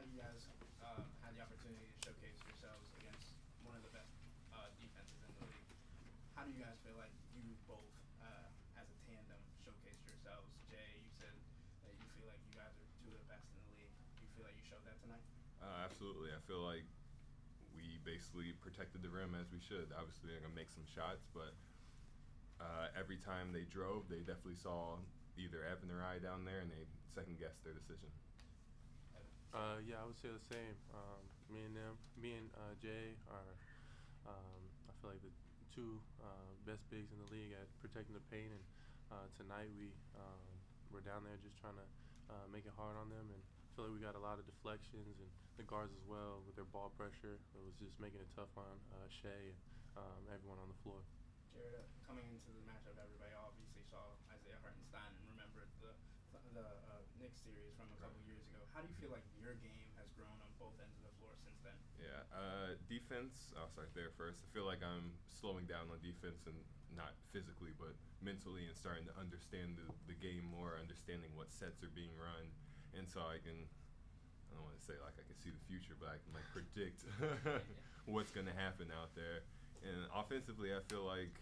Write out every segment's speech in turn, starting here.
tonight you guys had the opportunity to showcase yourselves against one of the best defenses in the league. How do you guys feel like you both, as a tandem, showcased yourselves? Jay, you said that you feel like you guys are two of the best in the league. Do you feel like you showed that tonight? Absolutely. I feel like we basically protected the rim as we should. Obviously, they're going to make some shots, but every time they drove, they definitely saw either Evan or I down there, and they second-guessed their decision. Yeah, I would say the same. Me and Jay are, I feel like, the two best bigs in the league at protecting the paint. And tonight we're down there just trying to make it hard on them. And I feel like we got a lot of deflections, and the guards as well with their ball pressure. It was just making it tough on Shai and everyone on the floor. Jarrett, coming into the matchup, everybody obviously saw Isaiah Hartenstein and remembered the Knicks series from a couple years ago. How do you feel like your game has grown on both ends of the floor since then? Yeah, defense, I'll start there first. I feel like I'm slowing down on defense, and not physically, but mentally, and starting to understand the game more, understanding what sets are being run. And so I don't want to say like I can see the future, but I can like predict what's going to happen out there. And offensively, I feel like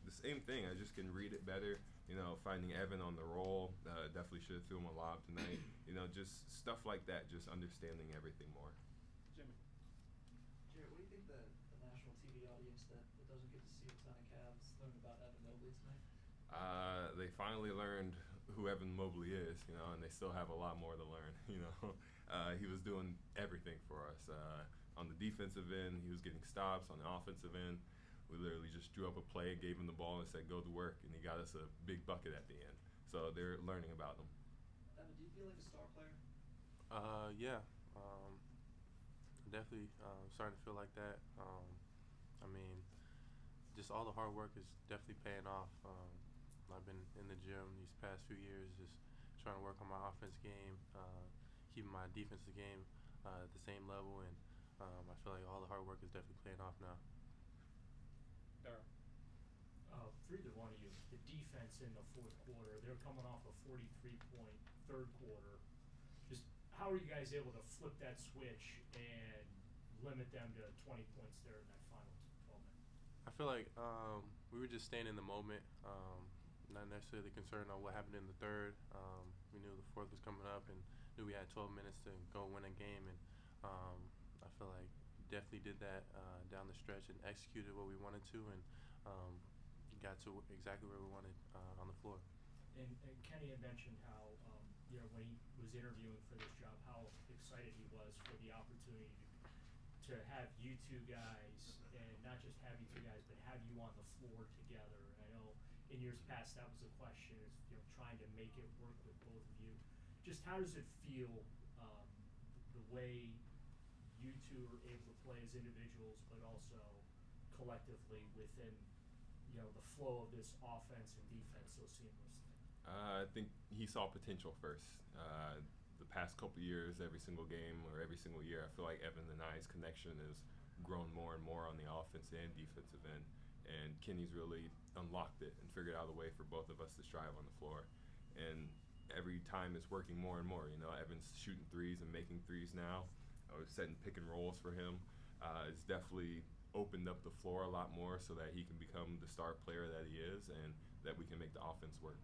the same thing. I just can read it better. You know, finding Evan on the roll, definitely should have threw him a lob tonight. You know, just stuff like that, just understanding everything more. Jimmy. Jarrett, what do you think the national TV audience that doesn't get to see a ton of Cavs learn about Evan Mobley tonight? They finally learned who Evan Mobley is, you know, and they still have a lot more to learn. You know, he was doing everything for us. On the defensive end, he was getting stops. On the offensive end, we literally just drew up a play, gave him the ball, and said, go to work, and he got us a big bucket at the end. So they're learning about him. Evan, do you feel like a star player? Yeah, definitely starting to feel like that. I mean, just all the hard work is definitely paying off. I've been in the gym these past few years just trying to work on my offense game, keeping my defensive game at the same level, and I feel like all the hard work is definitely paying off now. For either one of you, the defense in the fourth quarter, they're coming off a 43-point third quarter. Just how are you guys able to flip that switch and limit them to 20 points there in that final 12 minutes? I feel like we were just staying in the moment, not necessarily concerned on what happened in the third. We knew the fourth was coming up and knew we had 12 minutes to go win a game, and I feel like definitely did that down the stretch and executed what we wanted to, and got to exactly where we wanted on the floor. And Kenny had mentioned how, when he was interviewing for this job, how excited he was for the opportunity to have you two guys, and not just have you two guys, but have you on the floor together. And I know in years past that was a question, is trying to make it work with both of you. Just how does it feel, the way you two are able to play as individuals, but also collectively within the flow of this offense and defense so seamlessly? I think he saw potential first. The past couple years, every single game or every single year, I feel like Evan and I's connection has grown more and more on the offensive and defensive end. And Kenny's really unlocked it and figured out a way for both of us to strive on the floor. And every time it's working more and more. Evan's shooting threes and making threes now. I was setting pick and rolls for him. It's definitely opened up the floor a lot more so that he can become the star player that he is, and that we can make the offense work.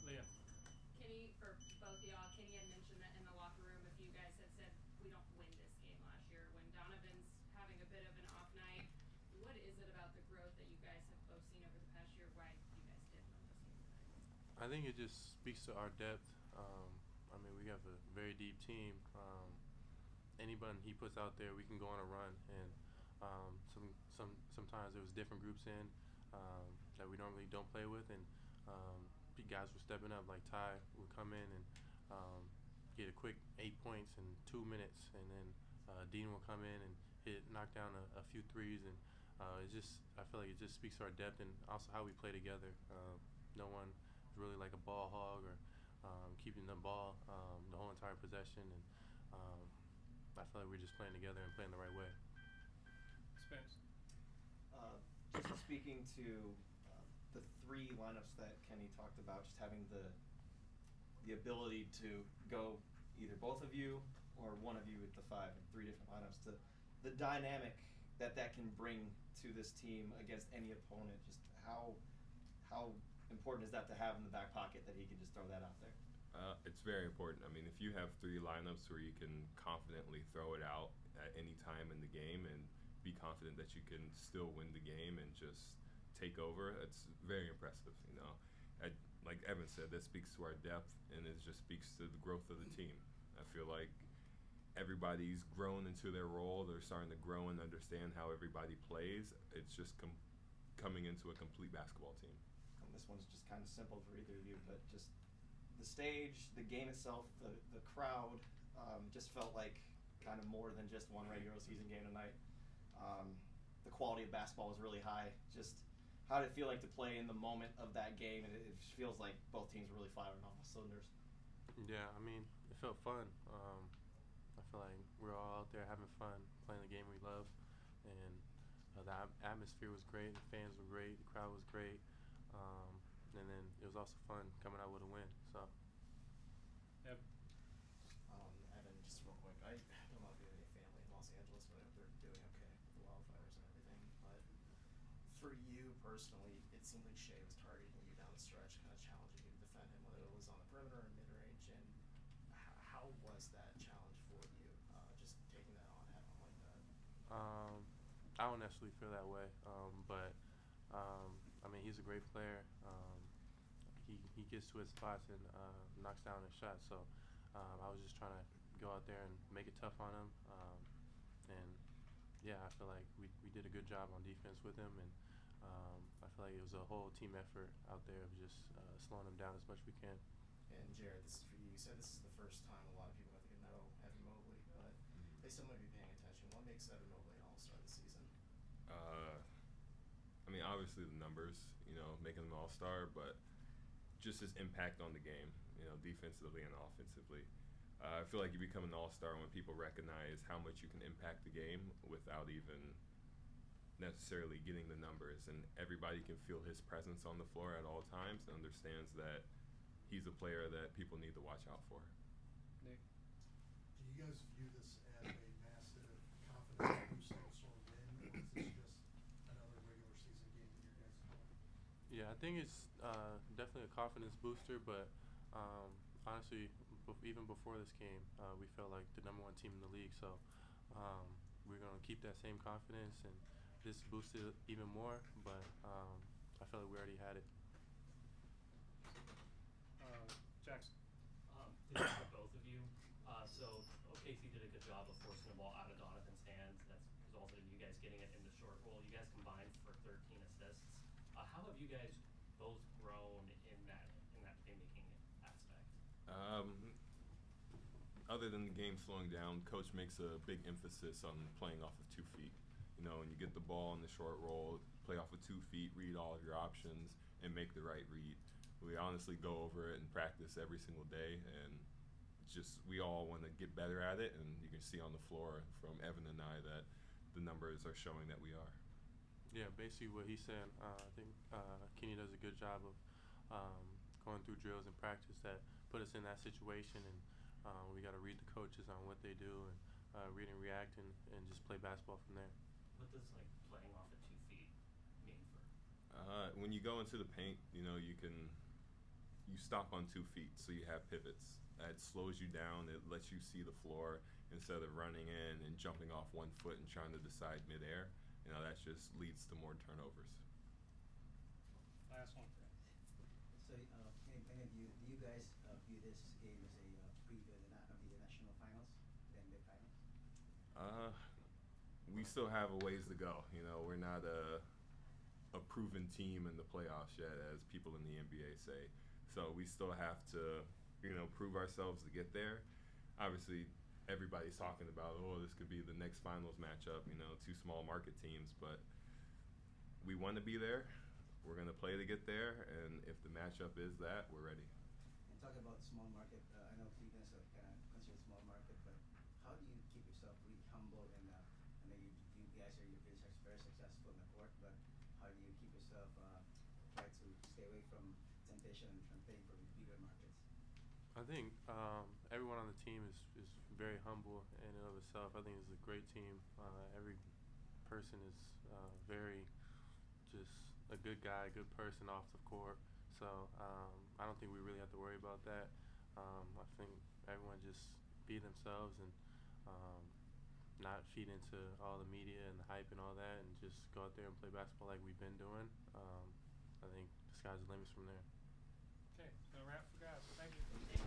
Leah. Kenny, for both of y'all, Kenny had mentioned that in the locker room, if you guys had said we don't win this game last year, when Donovan's having a bit of an off night, what is it about the growth that you guys have both seen over the past year, why you guys did win this game tonight? I think it just speaks to our depth. We have a very deep team. Anybody he puts out there, we can go on a run, and sometimes there was different groups in that we normally don't play with, and guys were stepping up. Like Ty would come in and get a quick 8 points in 2 minutes, and then Dean will come in and knock down a few threes, and I feel like it just speaks to our depth and also how we play together. No one is really like a ball hog or keeping the ball the whole entire possession, and I feel like we're just playing together and playing the right way. Spence. Just speaking to the three lineups that Kenny talked about, just having the ability to go either both of you or one of you at the 5 in 3 different lineups, the dynamic that can bring to this team against any opponent, just how important is that to have in the back pocket that he can just throw that out there? It's very important. I mean, if you have 3 lineups where you can confidently throw it out at any time in the game and be confident that you can still win the game and just take over, it's very impressive, you know. Like Evan said, that speaks to our depth, and it just speaks to the growth of the team. I feel like everybody's grown into their role. They're starting to grow and understand how everybody plays. It's just coming into a complete basketball team. And this one's just kind of simple for either of you, but just the stage, the game itself, the crowd, just felt like kind of more than just one regular season game tonight. The quality of basketball was really high. Just how did it feel like to play in the moment of that game? And it feels like both teams were really firing off all cylinders. Yeah, I mean, it felt fun. I feel like we're all out there having fun, playing the game we love, and the atmosphere was great, the fans were great, the crowd was great, and then it was also fun coming out with a win. So. Yep. Evan, just real quick, I don't know if you have any family in Los Angeles, but I hope they're doing okay with the wildfires and everything. But for you personally, it seemed like Shai was targeting you down the stretch, kind of challenging you to defend him, whether it was on the perimeter or mid-range. And how was that challenge for you, just taking that on head on like that? I don't necessarily feel that way, but I mean, he's a great player. He gets to his spots and knocks down his shots. So I was just trying to go out there and make it tough on him. And yeah, I feel like we did a good job on defense with him, and I feel like it was a whole team effort out there of just slowing him down as much as we can. And Jarrett, this is for you. You said this is the first time a lot of people have to know Evan Mobley, but they still might be paying attention. What makes Evan Mobley an all-star this season? I mean, obviously the numbers, you know, making him an all-star, but just his impact on the game, you know, defensively and offensively. I feel like you become an all-star when people recognize how much you can impact the game without even necessarily getting the numbers, and everybody can feel his presence on the floor at all times and understands that he's a player that people need to watch out for. Nick? Do you guys view this as a massive confidence boost or win, or is this just another regular season game that you guys play? Yeah, I think it's definitely a confidence booster, but honestly, even before this game, we felt like the #1 team in the league. So we're going to keep that same confidence, and this boosted it even more. But I felt like we already had it. Jackson? This is for both of you. So OKC did a good job of forcing the ball out of Donovan's hands. That's resulted in you guys getting it in the short roll. You guys combined for 13 assists. How have you guys both grown in that playmaking aspect? Other than the game slowing down, coach makes a big emphasis on playing off of 2 feet. You know, when you get the ball in the short roll, play off of 2 feet, read all of your options, and make the right read. We honestly go over it and practice every single day, and just we all want to get better at it, and you can see on the floor from Evan and I that the numbers are showing that we are. Yeah, basically what he's saying. I think Kenny does a good job of going through drills and practice that put us in that situation, and we got to read the coaches on what they do and read and react and just play basketball from there. What does playing off of 2 feet mean for? When you go into the paint, you know, you stop on 2 feet, so you have pivots. It slows you down. It lets you see the floor instead of running in and jumping off 1 foot and trying to decide midair. You know, that just leads to more turnovers. Last one. So, do you guys view this game as a preview of the national finals, the NBA finals? We still have a ways to go. You know, we're not a proven team in the playoffs yet, as people in the NBA say. So we still have to, you know, prove ourselves to get there. Obviously, everybody's talking about, this could be the next finals matchup, you know, 2 small market teams, but we want to be there. We're going to play to get there, and if the matchup is that, we're ready. And talk about small market. I know Cleveland's kind of considered small market, but how do you keep yourself really humble? And I know you guys are very successful in the court, but how do you keep yourself try to stay away from temptation and from playing for bigger markets? I think everyone on the team is very humble in and of itself. I think it's a great team. Every person is very just a good guy, a good person off the court. So I don't think we really have to worry about that. I think everyone just be themselves and not feed into all the media and the hype and all that, and just go out there and play basketball like we've been doing. I think the sky's the limit from there. Okay, gonna wrap for guys. Thank you.